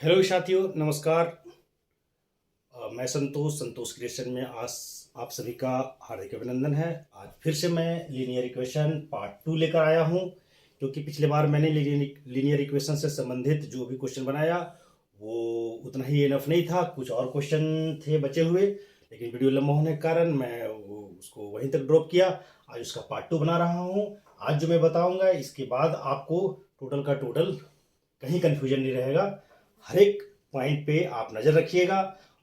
Hello साथियों, नमस्कार। मैं संतोष क्रिएशन में आज आप सभी का हार्दिक अभिनंदन है। आज फिर से मैं लीनियर इक्वेशन पार्ट 2 लेकर आया हूं, क्योंकि पिछले बार मैंने लीनियर इक्वेशन से संबंधित जो भी क्वेश्चन बनाया वो उतना ही इनफ नहीं था। कुछ और क्वेश्चन थे बचे हुए, लेकिन वीडियो लंबा होने के कारण मैं उसको वहीं तक ड्रॉप किया। आज उसका पार्ट 2 बना रहा हूँ। आज जो मैं बताऊँगा इसके बाद आपको टोटल का टोटल कहीं कन्फ्यूजन नहीं रहेगा। हर एक पॉइंट पे आप नज़र रखिएगा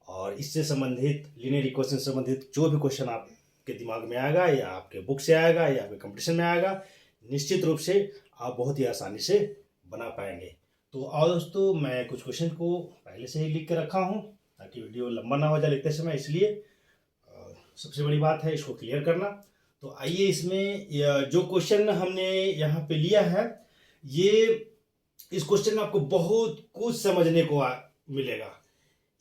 और इससे संबंधित लीनियर इक्वेशन से संबंधित जो भी क्वेश्चन आपके दिमाग में आएगा या आपके बुक से आएगा या आपके कंपटीशन में आएगा, निश्चित रूप से आप बहुत ही आसानी से बना पाएंगे। तो आओ दोस्तों, मैं कुछ क्वेश्चन को पहले से ही लिख के रखा हूँ ताकि वीडियो लंबा ना हो जाए लिखते समय, इसलिए सबसे बड़ी बात है इसको क्लियर करना। तो आइए, इसमें जो क्वेश्चन हमने यहाँ पे लिया है, ये इस क्वेश्चन में आपको बहुत कुछ समझने को मिलेगा।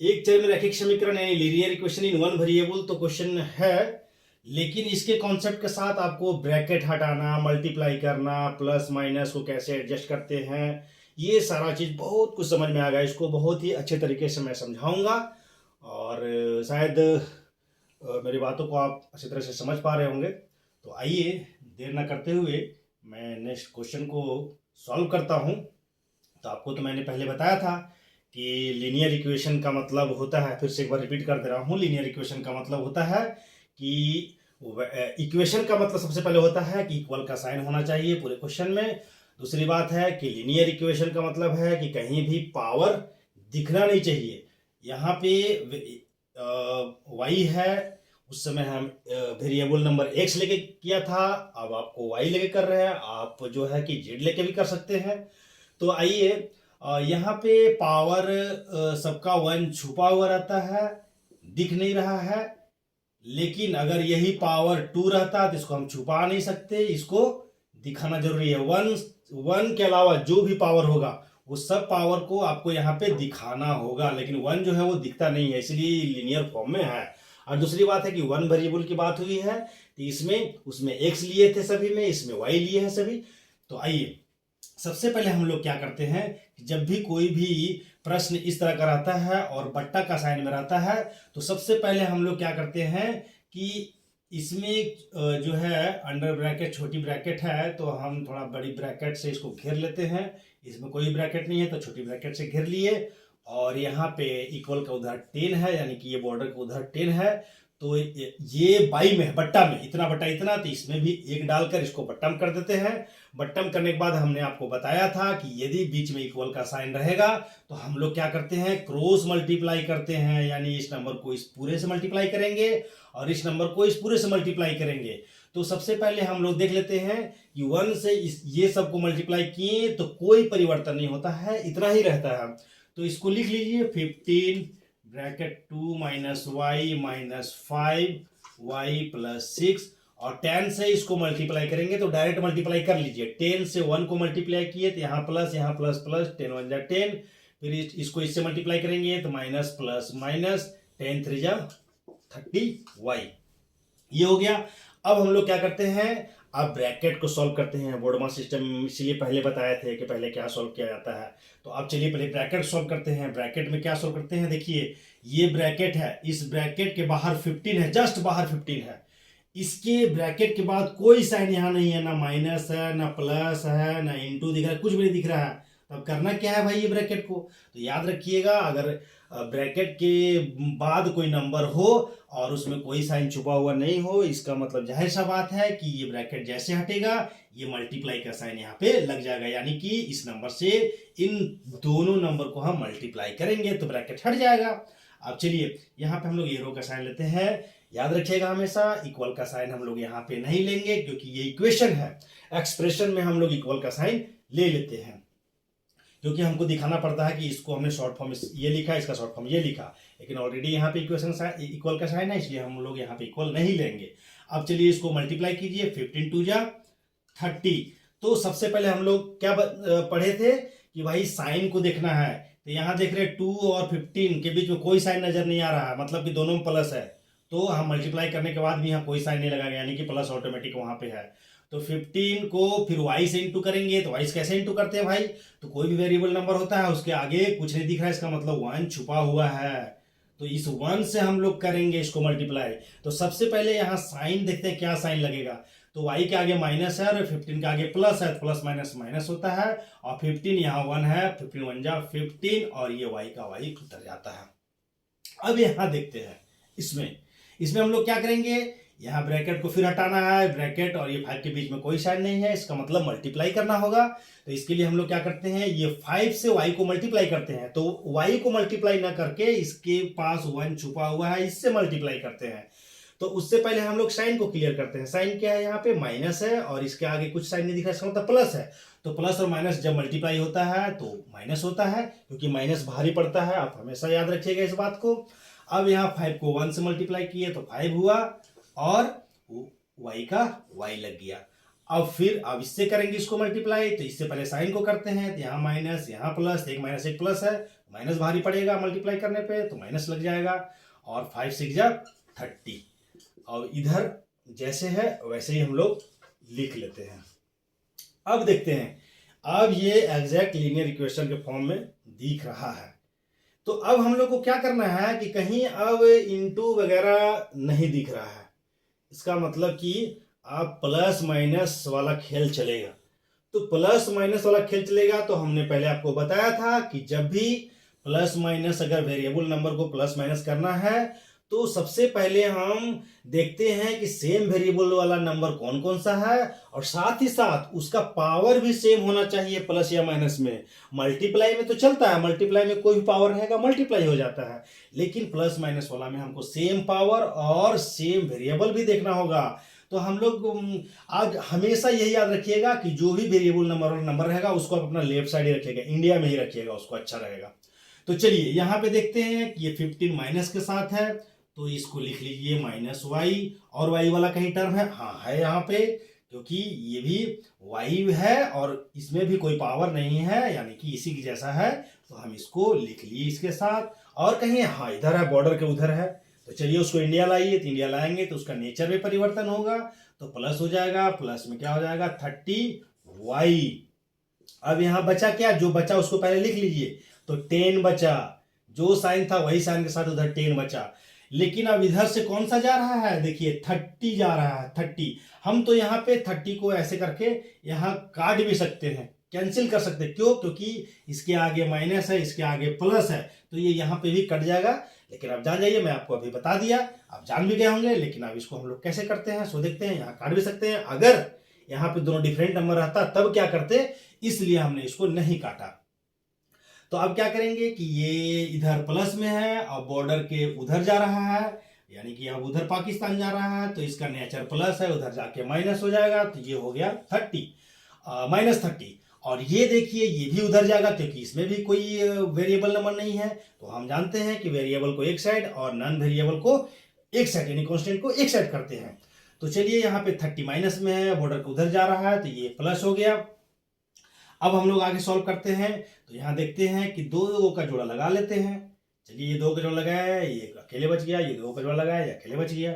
एक चर में रैखिक समीकरण यानी linear equation in one variable तो क्वेश्चन है, लेकिन इसके कॉन्सेप्ट के साथ आपको ब्रैकेट हटाना, मल्टीप्लाई करना, प्लस माइनस को कैसे एडजस्ट करते हैं, ये सारा चीज बहुत कुछ समझ में आ गया। इसको बहुत ही अच्छे तरीके से मैं समझाऊंगा और शायद मेरी बातों को आप अच्छी तरह से समझ पा रहे होंगे। तो आइए, देर ना करते हुए मैं नेक्स्ट क्वेश्चन को सॉल्व करता हूँ। तो आपको तो मैंने पहले बताया था कि लीनियर इक्वेशन का मतलब होता है, फिर से एक बार रिपीट कर दे रहा हूँ, लीनियर इक्वेशन का मतलब होता है कि इक्वेशन का मतलब सबसे पहले होता है कि इक्वल का साइन होना चाहिए पूरे क्वेश्चन में। दूसरी बात है कि लीनियर इक्वेशन का मतलब है कि कहीं भी पावर दिखना नहीं चाहिए। यहाँ पे वाई है, उस समय हम वेरिएबल नंबर एक्स लेके किया था, अब आपको वाई लेके कर रहे हैं। आप जो है कि जेड लेके भी कर सकते हैं। तो आइए, यहाँ पे पावर सबका वन छुपा हुआ रहता है, दिख नहीं रहा है, लेकिन अगर यही पावर 2 रहता तो इसको हम छुपा नहीं सकते, इसको दिखाना जरूरी है। वन के अलावा जो भी पावर होगा वो सब पावर को आपको यहाँ पे दिखाना होगा, लेकिन वन जो है वो दिखता नहीं है, इसलिए लीनियर फॉर्म में है। और दूसरी बात है कि वन वेरिएबल की बात हुई है तो इसमें उसमें एक्स लिए थे सभी में, इसमें वाई लिए हैं सभी। तो आइए, सबसे पहले हम लोग क्या करते हैं कि जब भी कोई भी प्रश्न इस तरह का रहता है और बट्टा का साइन में रहता है, तो सबसे पहले हम लोग क्या करते हैं कि इसमें जो है अंडर ब्रैकेट छोटी ब्रैकेट है, तो हम थोड़ा बड़ी ब्रैकेट से इसको घेर लेते हैं। इसमें कोई ब्रैकेट नहीं है तो छोटी ब्रैकेट से घेर लिए, और यहाँ पे इक्वल का उधर 10 है, यानी कि ये बॉर्डर का उधर 10 है, तो ये बाई में है, बट्टा में इतना बट्टा इतना, तो इसमें भी एक डालकर इसको बट्टम कर देते हैं। बट्टम करने के बाद हमने आपको बताया था कि यदि बीच में इक्वल का साइन रहेगा तो हम लोग क्या करते हैं, क्रॉस मल्टीप्लाई करते हैं, यानी इस नंबर को इस पूरे से मल्टीप्लाई करेंगे और इस नंबर को इस पूरे से मल्टीप्लाई करेंगे। तो सबसे पहले हम लोग देख लेते हैं कि 1 से ये सबको मल्टीप्लाई किए तो कोई परिवर्तन नहीं होता है, इतना ही रहता है। तो इसको लिख लीजिए, 15 bracket 2 minus y minus 5 y plus 6, और 10 से इसको मल्टीप्लाई करेंगे तो डायरेक्ट मल्टीप्लाई कर लीजिए। 10 से 1 को मल्टीप्लाई किए तो यहाँ प्लस प्लस 10 1 जा 10, फिर इसको इससे मल्टीप्लाई करेंगे तो माइनस प्लस माइनस 10 3 जा 30 वाई, ये हो गया। अब हम लोग क्या करते हैं, अब ब्रैकेट को सॉल्व करते हैं। बोर्डमा सिस्टम इसलिए पहले बताए थे कि पहले क्या सॉल्व किया जाता है। तो अब चलिए पहले ब्रैकेट सॉल्व करते हैं। ब्रैकेट में क्या सॉल्व करते हैं, देखिए ये ब्रैकेट है, इस ब्रैकेट के बाहर 15 है, जस्ट बाहर 15 है। इसके ब्रैकेट के बाद कोई साइन यहाँ नहीं है, ना माइनस है ना प्लस है ना इंटू दिख रहा है, कुछ भी नहीं दिख रहा है। तब करना क्या है भाई, ये ब्रैकेट को तो याद रखिएगा, अगर ब्रैकेट के बाद कोई नंबर हो और उसमें कोई साइन छुपा हुआ नहीं हो, इसका मतलब जाहिर सा बात है कि ये ब्रैकेट जैसे हटेगा ये मल्टीप्लाई का साइन यहाँ पे लग जाएगा, यानी कि इस नंबर से इन दोनों नंबर को हम मल्टीप्लाई करेंगे तो ब्रैकेट हट जाएगा। अब चलिए यहाँ पे हम लोग एरो का साइन लेते हैं। याद रखिएगा हमेशा इक्वल का साइन हम लोग यहाँ पे नहीं लेंगे, क्योंकि ये इक्वेशन है, एक्सप्रेशन में हम लोग इक्वल का साइन ले लेते हैं, क्योंकि हमको दिखाना पड़ता है कि इसको हमने शॉर्ट फॉर्म ये लिखा, इसका शॉर्ट फॉर्म ये लिखा, लेकिन ऑलरेडी यहाँ पे इक्वेशन इक्वल का साइन है, इसलिए हम लोग यहाँ पे इक्वल नहीं लेंगे। अब चलिए इसको मल्टीप्लाई कीजिए, 15 2 जा 30। तो सबसे पहले हम लोग क्या पढ़े थे कि भाई साइन को देखना है, तो यहाँ देख रहे 2 और 15 के बीच में कोई साइन नजर नहीं आ रहा है, मतलब कि दोनों में प्लस है, तो हम मल्टीप्लाई करने के बाद भी यहाँ कोई साइन नहीं लगाएंगे, यानी कि प्लस ऑटोमेटिक वहां पे है। तो 15 को फिर y से इंटू करेंगे, तो y से कैसे इंटू करते हैं भाई, तो कोई भी वेरिएबल नंबर होता है उसके आगे कुछ नहीं दिख रहा है, इसका मतलब 1 छुपा हुआ है, तो इस 1 से हम लोग करेंगे इसको मल्टीप्लाई। तो सबसे पहले यहाँ साइन देखते हैं क्या साइन लगेगा, तो y के आगे माइनस है और 15 के आगे प्लस है, प्लस माइनस माइनस होता है, और 15 यहाँ 1 है, 15 1 जा 15, और ये y का y उतर जाता है। अब यहाँ देखते हैं इसमें हम लोग क्या करेंगे, यहाँ ब्रैकेट को फिर हटाना है, ब्रैकेट और ये 5 के बीच में कोई साइन नहीं है, इसका मतलब मल्टीप्लाई करना होगा। तो इसके लिए हम लोग क्या करते हैं, ये 5 से y को मल्टीप्लाई करते हैं, तो y को मल्टीप्लाई ना करके इसके पास 1 छुपा हुआ है, इससे मल्टीप्लाई करते हैं। तो उससे पहले हम लोग साइन को क्लियर करते हैं। साइन क्या है, यहाँ पे माइनस है और इसके आगे कुछ साइन नहीं दिख रहा है, इसका मतलब प्लस है। तो प्लस और माइनस जब मल्टीप्लाई होता है तो माइनस होता है, क्योंकि माइनस भारी पड़ता है, आप हमेशा याद रखिएगा इस बात को। अब यहाँ 5 को 1 से मल्टीप्लाई किए तो 5 हुआ और y का y लग गया। अब इससे करेंगे इसको मल्टीप्लाई, तो इससे पहले साइन को करते हैं, तो यहाँ माइनस यहाँ प्लस, एक माइनस एक प्लस है, माइनस भारी पड़ेगा मल्टीप्लाई करने पे, तो माइनस लग जाएगा, और 5 6 जा 30, और इधर जैसे है वैसे ही हम लोग लिख लेते हैं। अब देखते हैं, अब ये एग्जैक्ट लीनियर इक्वेशन के फॉर्म में दिख रहा है। तो अब हम लोग को क्या करना है कि कहीं अब इंटू वगैरह नहीं दिख रहा है, इसका मतलब कि आप प्लस माइनस वाला खेल चलेगा। तो प्लस माइनस वाला खेल चलेगा, तो हमने पहले आपको बताया था कि जब भी प्लस माइनस अगर वेरिएबल नंबर को प्लस माइनस करना है तो सबसे पहले हम देखते हैं कि सेम वेरिएबल वाला नंबर कौन कौन सा है, और साथ ही साथ उसका पावर भी सेम होना चाहिए प्लस या माइनस में। मल्टीप्लाई में तो चलता है, मल्टीप्लाई में कोई भी पावर रहेगा मल्टीप्लाई हो जाता है, लेकिन प्लस माइनस वाला में हमको सेम पावर और सेम वेरिएबल भी देखना होगा। तो हम लोग आज हमेशा यही याद रखिएगा कि जो भी वेरिएबल नंबर रहेगा उसको आप अपना लेफ्ट साइड ही रखिएगा, इंडिया में ही रखिएगा, उसको अच्छा रहेगा। तो चलिए यहाँ पे देखते हैं कि ये 15 माइनस के साथ है, तो इसको लिख लीजिए माइनस वाई, और वाई वाला कहीं टर्म है, हाँ है यहाँ पे, क्योंकि ये भी वाई है और इसमें भी कोई पावर नहीं है, यानी कि इसी की जैसा है, तो हम इसको लिख लिए इसके साथ। और कहीं हाँ इधर है, बॉर्डर के उधर है, तो चलिए उसको इंडिया लाइए, तो इंडिया लाएंगे तो उसका नेचर में परिवर्तन होगा, तो प्लस हो जाएगा, प्लस में क्या हो जाएगा 30y। अब यहाँ बचा क्या, जो बचा उसको पहले लिख लीजिए, तो 10 बचा, जो साइन था वही साइन के साथ उधर 10 बचा। लेकिन अब इधर से कौन सा जा रहा है, देखिए 30 जा रहा है, 30। हम तो यहाँ पे 30 को ऐसे करके यहाँ काट भी सकते हैं, कैंसिल कर सकते हैं, क्यों, क्योंकि इसके आगे माइनस है, इसके आगे प्लस है, तो ये यहाँ पे भी कट जाएगा। लेकिन अब जान जाइए, मैं आपको अभी बता दिया, आप जान भी गए होंगे, लेकिन अब इसको हम लोग कैसे करते हैं सो देखते हैं। यहाँ काट भी सकते हैं, अगर यहाँ पे दोनों डिफरेंट नंबर रहता तब क्या करते, इसलिए हमने इसको नहीं काटा। तो अब क्या करेंगे कि ये इधर प्लस में है और बॉर्डर के उधर जा रहा है, यानी कि अब उधर पाकिस्तान जा रहा है, तो इसका नेचर प्लस है, उधर जाके माइनस हो जाएगा, तो ये हो गया 30 -30। और ये देखिए ये भी उधर जाएगा, क्योंकि इसमें भी कोई वेरिएबल नंबर नहीं है, तो हम जानते हैं कि वेरिएबल को एक साइड और नॉन वेरिएबल को एक साइड, यानी कांस्टेंट को एक साइड करते हैं। तो चलिए यहाँ पे 30 माइनस में है, बॉर्डर को उधर जा रहा है, तो ये प्लस हो गया। अब हम लोग आगे सॉल्व करते हैं, तो यहाँ देखते हैं कि 2 का जोड़ा लगा लेते हैं। चलिए ये 2 का जोड़ा लगाया, ये अकेले बच गया, ये 2 का जोड़ा लगाया, ये अकेले बच गया।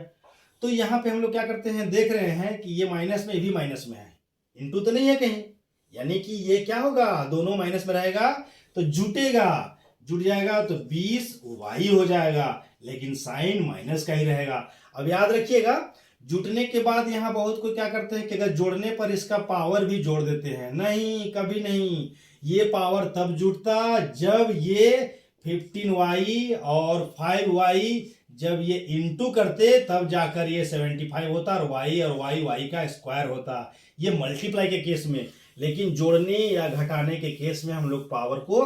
तो यहाँ पे हम लोग क्या करते हैं, देख रहे हैं कि ये माइनस में, ये भी माइनस में है, इनटू तो नहीं है कहीं, यानी कि ये क्या होगा, दोनों माइनस में रहेगा तो जुटेगा, जुट जाएगा तो 20y हो जाएगा, लेकिन साइन माइनस का ही रहेगा। अब याद रखिएगा, जुटने के बाद यहाँ बहुत कोई क्या करते हैं कि अगर जोड़ने पर इसका पावर भी जोड़ देते हैं, नहीं, कभी नहीं। ये पावर तब जुटता जब ये 15y और 5y जब ये इंटू करते, तब जाकर ये 75 होता और y का स्क्वायर होता, ये मल्टीप्लाई के केस में। लेकिन जोड़ने या घटाने के केस में हम लोग पावर को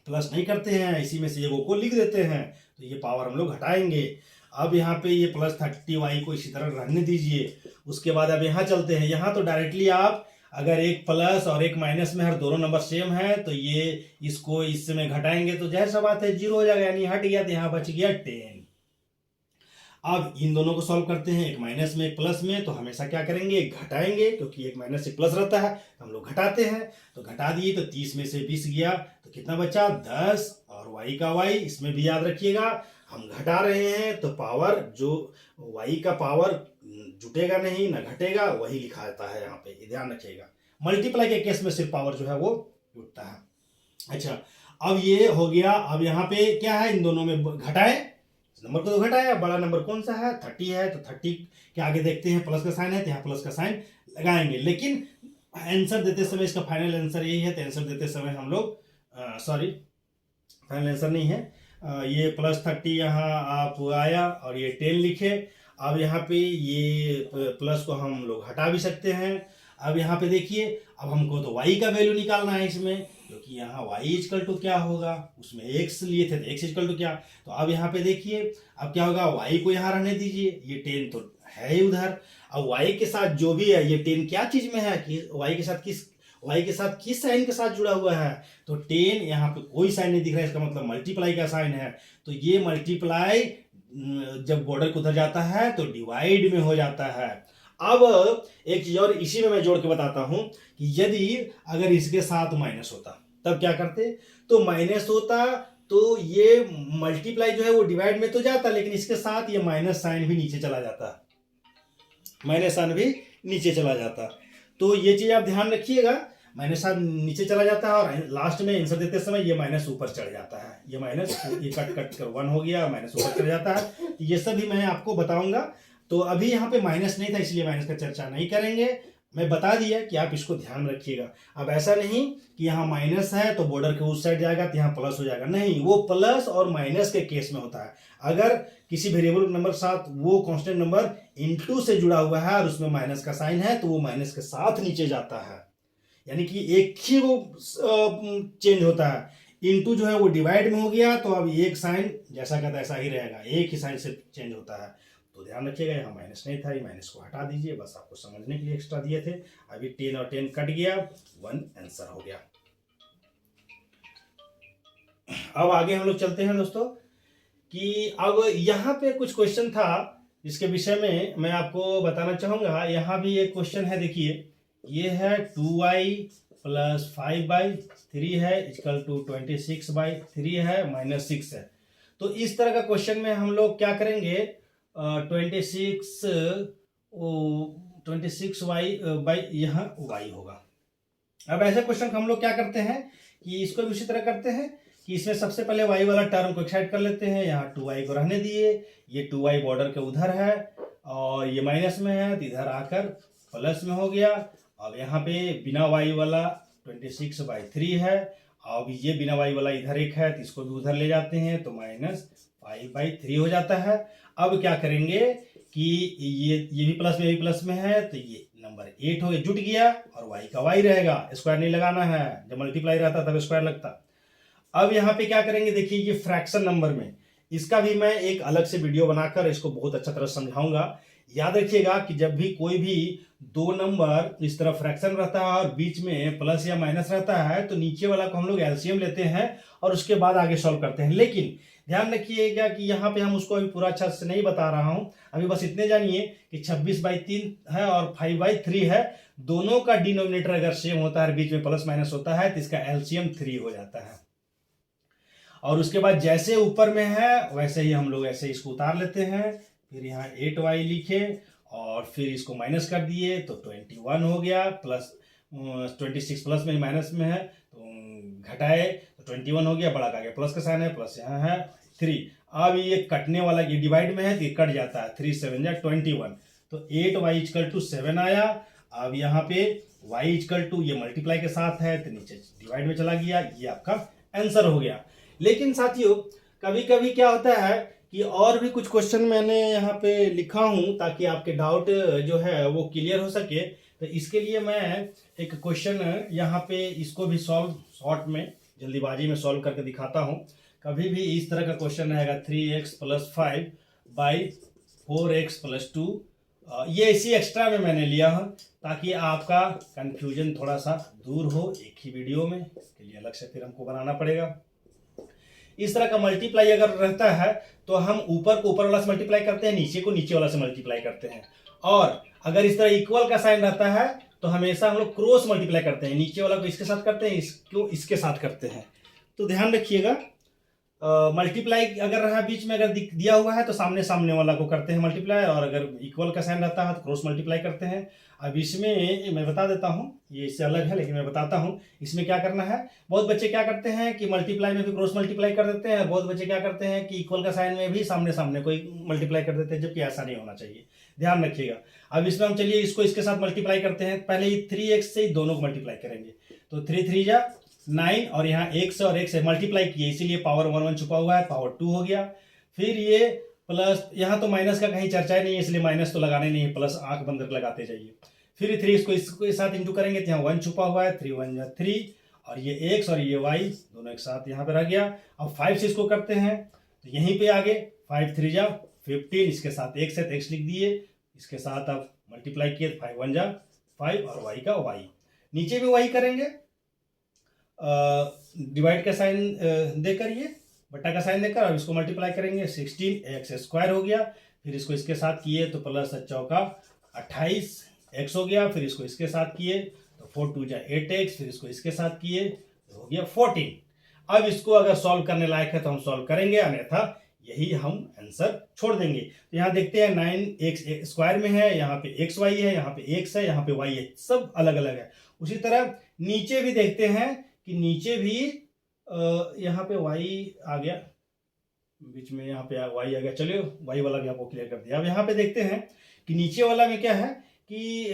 प्लस नहीं करते हैं, इसी में से एगो को लिख देते हैं, तो ये पावर हम लोग घटाएंगे। अब यहाँ पे ये प्लस 30y को इसी तरह रहने दीजिए। उसके बाद अब यहाँ चलते हैं, यहाँ तो डायरेक्टली आप अगर एक प्लस और एक माइनस में हर दोनों नंबर सेम है, तो ये इसको इसमें घटाएंगे तो जाहिर सा बात है 0 हो जाएगा, यानी हट गया, तो यहाँ बच गया 10। अब इन दोनों को सॉल्व करते हैं, एक माइनस में एक प्लस में, तो हमेशा क्या करेंगे, घटाएंगे, क्योंकि एक माइनस से प्लस रहता है, हम लोग घटाते हैं। तो घटा दिए तो 30 में से 20 गया, तो कितना बचा 10, और y का y, इसमें भी याद रखिएगा हम घटा रहे हैं तो पावर जो y का पावर जुटेगा नहीं ना घटेगा, वही लिखा जाता है यहाँ पे, ये ध्यान रखिएगा। मल्टीप्लाई के केस में सिर्फ पावर जो है वो जुटता है। अच्छा, अब ये हो गया। अब यहाँ पे क्या है, इन दोनों में घटाए, नंबर को तो घटाया, बड़ा नंबर कौन सा है 30 है, तो 30 के आगे देखते हैं प्लस का साइन है, तो यहाँ प्लस का साइन लगाएंगे। लेकिन आंसर देते समय इसका फाइनल आंसर यही है, तो आंसर देते समय हम लोग सॉरी फाइनल आंसर नहीं है, ये +30 यहाँ आप आया और ये 10 लिखे। अब यहाँ पे ये प्लस को हम लोग हटा भी सकते हैं। अब यहाँ पे देखिए, अब हमको तो y का वैल्यू निकालना है इसमें, क्योंकि यहाँ y इक्वल टू क्या होगा, उसमें x लिए थे तो x इक्वल टू क्या, तो अब यहाँ पे देखिए अब क्या होगा, y को यहाँ रहने दीजिए, ये 10 तो है ही उधर। अब y के साथ जो भी है, ये 10 क्या चीज में है कि y के साथ किस साइन के साथ जुड़ा हुआ है, तो 10 यहाँ पे कोई साइन नहीं दिख रहा है, इसका मतलब मल्टीप्लाई का साइन है। तो ये मल्टीप्लाई जब बॉर्डर को उधर जाता है तो डिवाइड में हो जाता है। अब एक चीज और इसी में मैं जोड़ के बताता हूं कि यदि अगर इसके साथ माइनस होता तब क्या करते, तो माइनस होता तो ये मल्टीप्लाई जो है वो डिवाइड में तो जाता, लेकिन इसके साथ ये माइनस साइन भी नीचे चला जाता, माइनस साइन भी नीचे चला जाता। तो ये चीज आप ध्यान रखिएगा, माइनस साइन नीचे चला जाता है और लास्ट में आंसर देते समय ये माइनस ऊपर चढ़ जाता है, ये माइनस ये कट कर 1 हो गया, माइनस ऊपर चढ़ जाता है। ये सब भी मैं आपको बताऊंगा। तो अभी यहाँ पे माइनस नहीं था इसलिए माइनस का चर्चा नहीं करेंगे, मैं बता दिया कि आप इसको ध्यान रखिएगा। अब ऐसा नहीं कि यहाँ माइनस है तो बॉर्डर के उस साइड जाएगा तो यहाँ प्लस हो जाएगा, नहीं, वो प्लस और माइनस के केस में होता है। अगर किसी वेरिएबल नंबर के साथ वो कांस्टेंट नंबर इनटू से जुड़ा हुआ है और उसमें माइनस का साइन है, तो वो माइनस के साथ नीचे जाता है, यानी कि एक ही वो चेंज होता है। इनटू जो है वो डिवाइड में हो गया, तो अब एक साइन जैसा का तैसा ही रहेगा, एक ही साइन से चेंज होता है। तो ध्यान रखिएगा, यहाँ माइनस नहीं था, ये माइनस को हटा दीजिए, बस आपको समझने के लिए एक्स्ट्रा दिए थे। अभी 10 और 10 कट गया, 1 आंसर हो गया। अब आगे हम लोग चलते हैं दोस्तों कि अब यहाँ पे कुछ क्वेश्चन था जिसके विषय में मैं आपको बताना चाहूंगा। यहाँ भी एक क्वेश्चन है, देखिए ये है 2y + 5/3 है इक्वल टू 26/3 है -6 है। तो इस तरह का क्वेश्चन में हम लोग क्या करेंगे, 26y बाई यहाँ y होगा। अब ऐसे क्वेश्चन को हम लोग क्या करते हैं कि इसको भी उसी तरह करते हैं कि इसमें सबसे पहले y वाला टर्म को एक्साइड कर लेते हैं, यहाँ 2y को रहने दिए, ये 2y बॉर्डर के उधर है और ये माइनस में है तो इधर आकर प्लस में हो गया। अब यहाँ पे बिना y वाला 26/3 है, अब ये बिना y वाला इधर एक है तो इसको भी उधर ले जाते हैं तो -5/3 हो जाता है। अब क्या करेंगे कि ये भी प्लस में, ये भी प्लस में है, तो ये नंबर 8 हो गया, जुट गया, और y का y रहेगा, स्क्वायर नहीं लगाना है, जब मल्टीप्लाई रहता तब स्क्वायर लगता। अब यहाँ पे क्या करेंगे, देखिए ये फ्रैक्शन नंबर में, इसका भी मैं एक अलग से वीडियो बनाकर इसको बहुत अच्छा तरह समझाऊंगा। याद रखिएगा कि जब भी कोई भी दो नंबर इस तरह फ्रैक्शन रहता है और बीच में प्लस या माइनस रहता है, तो नीचे वाला को हम लोग एलसीएम लेते हैं और उसके बाद आगे सॉल्व करते हैं। लेकिन ध्यान रखिएगा कि यहाँ पे हम उसको अभी पूरा अच्छा से नहीं बता रहा हूँ, अभी बस इतने जानिए कि 26/3 है और 5/3 है, दोनों का डिनोमिनेटर अगर सेम होता है, बीच में प्लस माइनस होता है, तो इसका एलसीएम 3 हो जाता है। और उसके बाद जैसे ऊपर में है वैसे ही हम लोग ऐसे इसको उतार लेते हैं, फिर यहाँ 8y लिखे और फिर इसको माइनस कर दिए तो 21 हो गया, प्लस 26 प्लस में माइनस में है तो घटाए तो 21 हो गया, बड़ा का आगे प्लस का साइन है, प्लस यहाँ है 3। अब ये कटने वाला, ये डिवाइड में है तो ये कट जाता है, 3 7 जा 21, तो 8y = 7 आया। अब यहाँ पे y = ये मल्टीप्लाई के साथ है तो नीचे डिवाइड में चला गया, ये आपका आंसर हो गया। लेकिन साथियों कभी कभी क्या होता है कि और भी कुछ क्वेश्चन मैंने यहाँ पे लिखा हूँ ताकि आपके डाउट जो है वो क्लियर हो सके। तो इसके लिए मैं एक क्वेश्चन यहाँ पे इसको भी सॉल्व शॉर्ट में जल्दीबाजी में सॉल्व करके दिखाता हूँ। कभी भी इस तरह का क्वेश्चन रहेगा 3x + 5 / 4x + 2, ये इसी एक्स्ट्रा में मैंने लिया है ताकि आपका कंफ्यूजन थोड़ा सा दूर हो एक ही वीडियो में, इसके लिए अलग से फिर हमको बनाना पड़ेगा। इस तरह का मल्टीप्लाई अगर रहता है तो हम ऊपर को ऊपर वाला से मल्टीप्लाई करते हैं, नीचे को नीचे वाला से मल्टीप्लाई करते हैं। और अगर इस तरह इक्वल का साइन रहता है तो हमेशा हम लोग क्रॉस मल्टीप्लाई करते हैं, नीचे वाला को इसके साथ करते हैं, इसको इसके साथ करते हैं। तो ध्यान रखिएगा। मल्टीप्लाई अगर रहा बीच में, अगर दिया हुआ है तो सामने सामने वाला को करते हैं मल्टीप्लाई, और अगर इक्वल का साइन रहता है तो क्रॉस मल्टीप्लाई करते हैं। अब इसमें मैं बता देता हूँ, ये इससे अलग है लेकिन मैं बताता हूँ इसमें क्या करना है। बहुत बच्चे क्या करते हैं कि मल्टीप्लाई में भी क्रॉस मल्टीप्लाई कर देते हैं, बहुत बच्चे क्या करते हैं कि इक्वल का साइन में भी सामने सामने कोई मल्टीप्लाई कर देते हैं, जबकि ऐसा नहीं होना चाहिए, ध्यान रखिएगा। अब इसमें हम चलिए इसको इसके साथ मल्टीप्लाई करते हैं। पहले ये 3x से ही दोनों को मल्टीप्लाई करेंगे, तो 3 3 जा 9, और यहाँ 1 से और 1 से मल्टीप्लाई किए, इसीलिए पावर 1 1 छुपा हुआ है, पावर 2 हो गया। फिर ये प्लस, यहाँ तो माइनस का कहीं चर्चा ही नहीं है, इसलिए माइनस तो लगाने नहीं है, प्लस आंख बंद करके लगाते जाइए। फिर 3 इसको साथ इंटू करेंगे तो यहाँ 1 छुपा हुआ है, 3 1 जा 3, और ये x और ये y दोनों एक साथ यहाँ पे रह गया। अब 5 से इसको करते हैं तो यहीं पे आगे 5 3 जा 15, इसके साथ x है तो x लिख दिए, इसके साथ अब मल्टीप्लाई किए 5 1 जा 5, और y का y, नीचे भी वही करेंगे, डिवाइड का साइन देकर, ये बट्टा का साइन देकर, अब इसको मल्टीप्लाई करेंगे, 16x² हो गया। फिर इसको इसके साथ किए तो प्लस चौका 28x हो गया। फिर इसको इसके साथ किए तो 4 2 जा 8x, फिर इसको इसके साथ किए तो हो गया 14। अब इसको अगर सॉल्व करने लायक है तो हम सॉल्व करेंगे, अन्यथा यही हम आंसर छोड़ देंगे। तो यहाँ देखते हैं 9x² में है, यहाँ पे xy है, यहाँ पे x है, यहाँ पे y है, सब अलग अलग है। उसी तरह नीचे भी देखते हैं कि नीचे भी यहाँ पे y आ गया, बीच में यहाँ पे y आ गया, चलिए y वाला भी आपको क्लियर कर दिया। अब यहाँ पे देखते हैं कि नीचे वाला में क्या है कि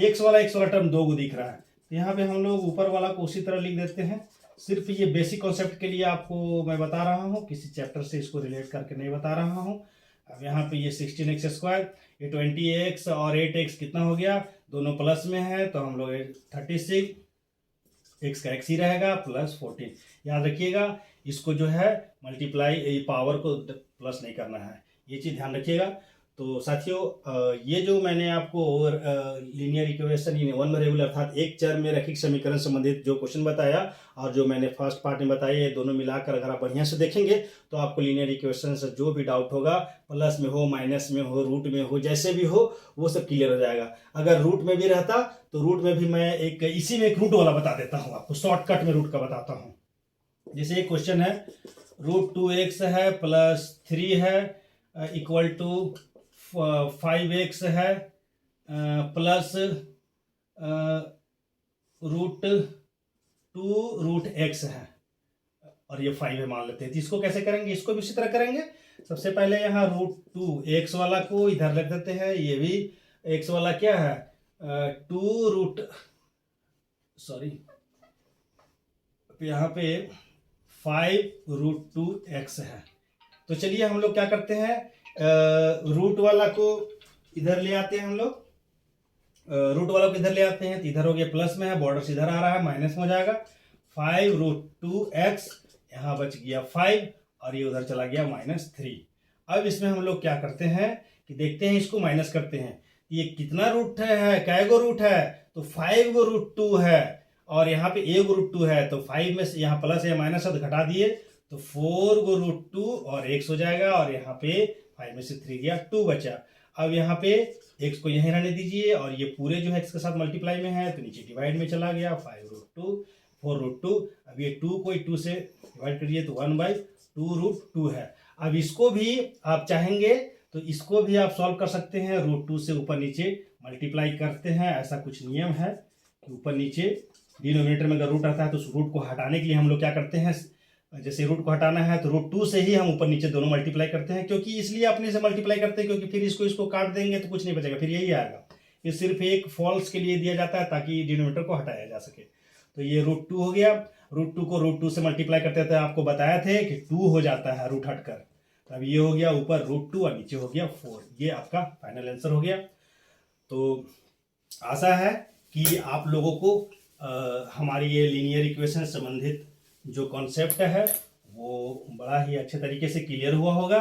x वाला टर्म 2 को दिख रहा है, तो यहाँ पे हम लोग ऊपर वाला को उसी तरह लिख देते हैं। सिर्फ ये बेसिक कॉन्सेप्ट के लिए आपको मैं बता रहा हूँ, किसी चैप्टर से इसको रिलेट करके नहीं बता रहा हूँ। अब यहाँ पे ये 16x², ये 20x और 8x कितना हो गया, दोनों प्लस में है तो हम लोग 36, x का x ही रहेगा, प्लस 14। याद रखिएगा इसको जो है मल्टीप्लाई, पावर को प्लस नहीं करना है, ये चीज़ ध्यान रखिएगा। तो साथियों ये जो मैंने आपको linear equation in one variable अर्थात एक चर में रैखिक समीकरण संबंधित जो क्वेश्चन बताया और जो मैंने फर्स्ट पार्ट में बताया, ये दोनों मिलाकर अगर आप बढ़िया से देखेंगे तो आपको लीनियर इक्वेशन से जो भी डाउट होगा, प्लस में हो, माइनस में हो, रूट में हो, जैसे भी हो, वो सब क्लियर हो जाएगा। अगर रूट में भी रहता तो रूट में भी मैं इसी में एक रूट वाला बता देता हूँ आपको, शॉर्टकट में रूट का बताता हूँ। जैसे एक क्वेश्चन है, √2x है प्लस 3 है इक्वल टू 5x है प्लस √2√x है, और ये 5 है मान लेते हैं। तो इसको कैसे करेंगे, इसको भी इसी तरह करेंगे। सबसे पहले यहाँ √2x वाला को इधर रख देते हैं, ये भी x वाला क्या है 2 यहाँ पे 5√2x है। तो चलिए हम लोग क्या करते हैं, रूट वाला को इधर ले आते हैं, हम लोग रूट वाला को इधर ले आते हैं, तो इधर हो गया प्लस में है, बॉर्डर से इधर आ रहा है, माइनस में हो जाएगा। 5√2x यहाँ बच गया 5, और ये उधर चला गया -3। अब इसमें हम लोग क्या करते हैं कि देखते हैं, इसको माइनस करते हैं, ये कितना रूट है, कै गो रूट है, तो 5 गो √2 है, और यहाँ पे 1 गो √2 है, तो 5 में से यहाँ प्लस या माइनस है तो घटा दिए तो 4 गो √2 और x हो जाएगा, और यहाँ पे 5 में से 3 गया 2 बचा। अब यहाँ पे x को यहीं रहने दीजिए, और ये पूरे जो है x के साथ मल्टीप्लाई में है तो नीचे डिवाइड में चला गया, 5√2 4√2। अब ये 2 को 2 से डिवाइड करिए तो 1/2√2 है। अब इसको भी आप चाहेंगे तो इसको भी आप सॉल्व कर सकते हैं, √2 से ऊपर नीचे मल्टीप्लाई करते हैं, ऐसा कुछ नियम है कि ऊपर नीचे डिनोमिनेटर में अगर रूट आता है तो उस रूट को हटाने के लिए हम लोग क्या करते हैं, जैसे रूट को हटाना है तो √2 से ही हम ऊपर नीचे दोनों मल्टीप्लाई करते हैं, क्योंकि इसलिए अपने से मल्टीप्लाई करते हैं क्योंकि फिर इसको काट देंगे तो कुछ नहीं बचेगा, फिर यही आएगा। ये सिर्फ एक फॉल्स के लिए दिया जाता है ताकि डिनोमिनेटर को हटाया जा सके। तो ये √2 हो गया, √2 को √2 से मल्टीप्लाई करते थे, आपको बताया थे कि 2 हो जाता है रूट हटकर। तो अब ये हो गया ऊपर √2 और नीचे हो गया 4, ये आपका फाइनल आंसर हो गया। तो आशा है कि आप लोगों को हमारी ये लीनियर इक्वेशन संबंधित जो कॉन्सेप्ट है वो बड़ा ही अच्छे तरीके से क्लियर हुआ होगा,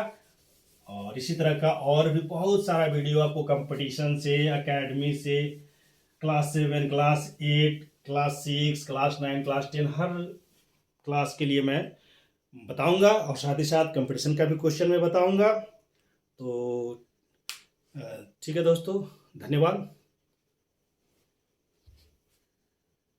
और इसी तरह का और भी बहुत सारा वीडियो आपको कंपटीशन से, एकेडमी से, class 7, class 8, class 6, class 9, class 10, हर क्लास के लिए मैं बताऊंगा, और साथ ही साथ कंपटीशन का भी क्वेश्चन मैं बताऊंगा। तो ठीक है दोस्तों, धन्यवाद।